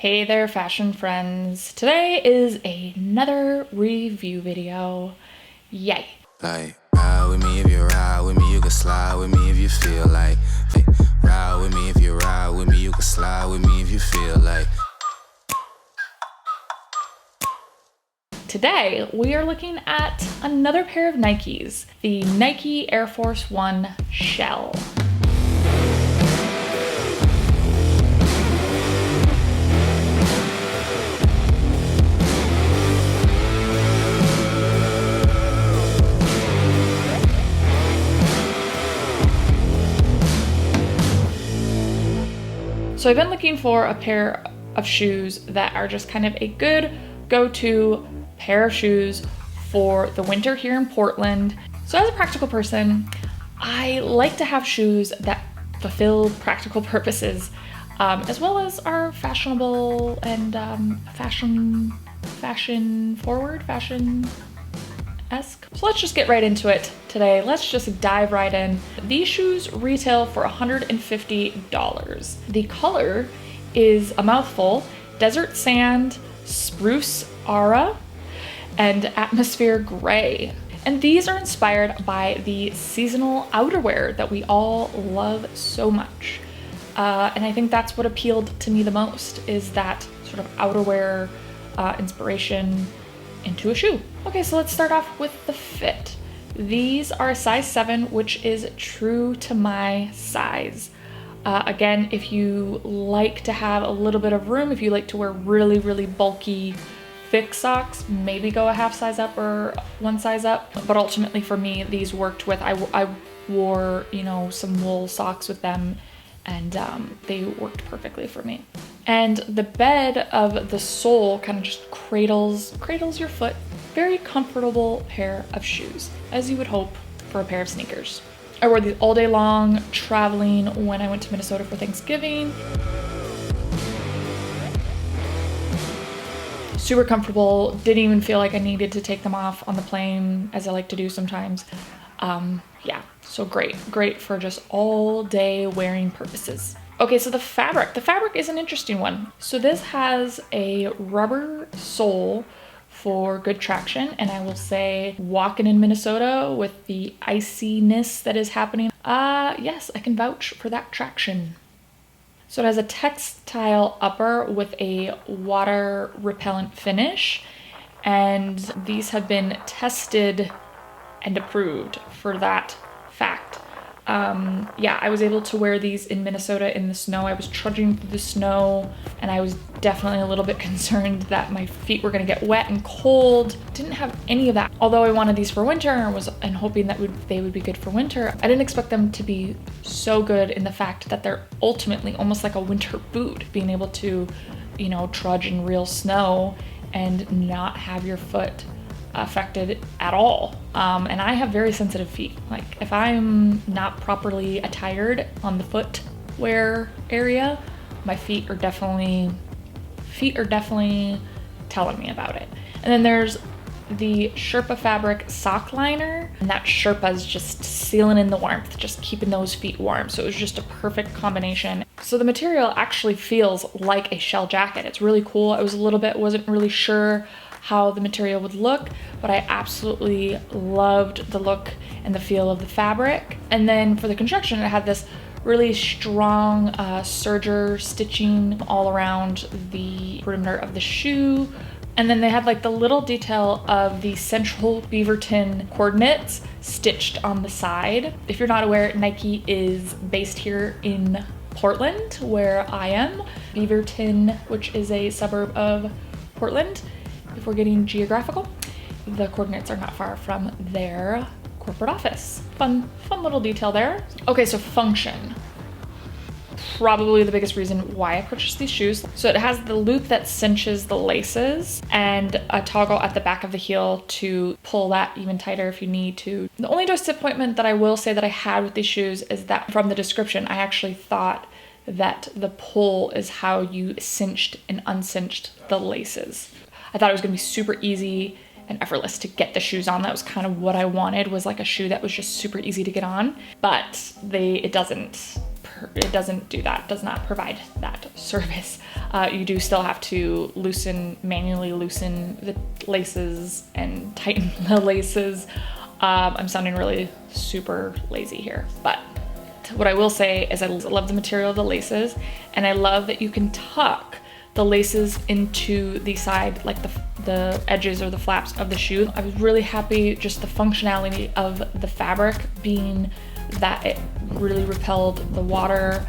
Hey there, fashion friends. Today is another review video. Yay. Like, ride with me if you ride with me, you can slide with me if you feel like. Ride with me if you ride with me, you can slide with me if you feel like. Today, we are looking at another pair of Nikes, the Nike Air Force One Shell. So I've been looking for a pair of shoes that are just kind of a good go-to pair of shoes for the winter here in Portland. So as a practical person, I like to have shoes that fulfill practical purposes, as well as are fashionable and fashion forward, fashion-esque. So let's just get right into it today. Let's just dive right in. These shoes retail for $150. The color is a mouthful: desert sand, spruce aura, and atmosphere gray. And these are inspired by the seasonal outerwear that we all love so much. And I think that's what appealed to me the most, is that sort of outerwear inspiration into a shoe. Okay, so let's start off with the fit. These are a size 7, which is true to my size. Again, if you like to have a little bit of room, if you like to wear really, really bulky, thick socks, maybe go a half size up or one size up. But ultimately for me, these worked with, I wore, some wool socks with them, and they worked perfectly for me. And the bed of the sole kind of just cradles your foot. Very comfortable pair of shoes, as you would hope for a pair of sneakers. I wore these all day long traveling when I went to Minnesota for Thanksgiving. Super comfortable, didn't even feel like I needed to take them off on the plane, as I like to do sometimes. Yeah, so great for just all day wearing purposes. Okay, so the fabric is an interesting one. So this has a rubber sole for good traction, and I will say, walking in Minnesota with the iciness that is happening, yes, I can vouch for that traction. So it has a textile upper with a water repellent finish, and these have been tested and approved for that fact. Yeah, I was able to wear these in Minnesota in the snow. I was trudging through the snow, and I was definitely a little bit concerned that my feet were gonna get wet and cold. Didn't have any of that. Although I wanted these for winter and hoping that they would be good for winter, I didn't expect them to be so good in the fact that they're ultimately almost like a winter boot, being able to, trudge in real snow and not have your foot affected at all. And I have very sensitive feet. Like, if I'm not properly attired on the footwear area, my feet are definitely telling me about it. And then there's the Sherpa fabric sock liner, and that Sherpa is just sealing in the warmth, just keeping those feet warm. So it was just a perfect combination. So the material actually feels like a shell jacket. It's really cool. I wasn't really sure how the material would look, but I absolutely loved the look and the feel of the fabric. And then for the construction, it had this really strong serger stitching all around the perimeter of the shoe. And then they had like the little detail of the central Beaverton coordinates stitched on the side. If you're not aware, Nike is based here in Portland, where I am. Beaverton, which is a suburb of Portland, if we're getting geographical. The coordinates are not far from their corporate office. Fun little detail there. Okay, so function. Probably the biggest reason why I purchased these shoes. So it has the loop that cinches the laces and a toggle at the back of the heel to pull that even tighter if you need to. The only disappointment that I will say that I had with these shoes is that from the description, I actually thought that the pull is how you cinched and uncinched the laces. I thought it was gonna be super easy and effortless to get the shoes on. That was kind of what I wanted, was like a shoe that was just super easy to get on, but it doesn't it doesn't do that, does not provide that service. You do still have to manually loosen the laces and tighten the laces. I'm sounding really super lazy here, but what I will say is I love the material of the laces, and I love that you can tuck the laces into the side, like the edges or the flaps of the shoe. I was really happy just the functionality of the fabric being that it really repelled the water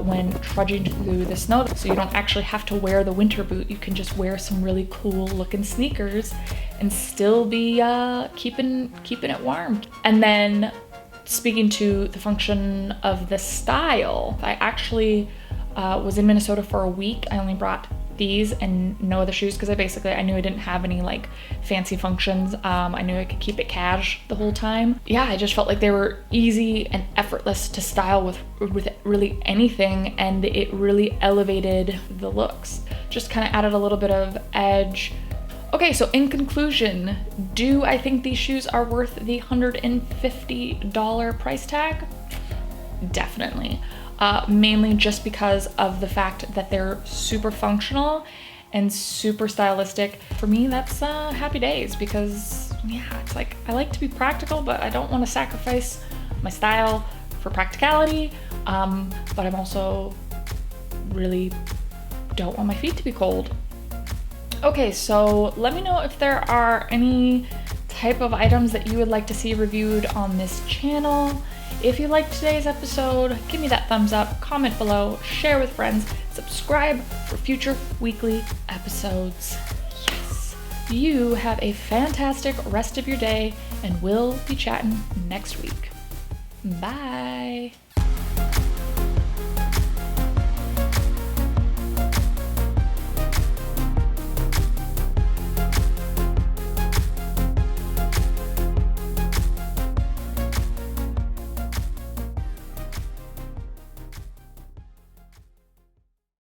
when trudging through the snow. So you don't actually have to wear the winter boot. You can just wear some really cool looking sneakers and still be keeping it warm. And then speaking to the function of the style, I actually was in Minnesota for a week. I only brought these and no other shoes because I knew I didn't have any like fancy functions. I knew I could keep it cash the whole time. Yeah, I just felt like they were easy and effortless to style with really anything, and it really elevated the looks. Just kind of added a little bit of edge. Okay, so in conclusion, do I think these shoes are worth the $150 price tag? Definitely. Mainly just because of the fact that they're super functional and super stylistic. For me, that's happy days, because yeah, it's like I like to be practical, but I don't want to sacrifice my style for practicality. But I'm also really don't want my feet to be cold. Okay, so let me know if there are any type of items that you would like to see reviewed on this channel. If you liked today's episode, give me that thumbs up, comment below, share with friends, subscribe for future weekly episodes. Yes. You have a fantastic rest of your day, and we'll be chatting next week. Bye.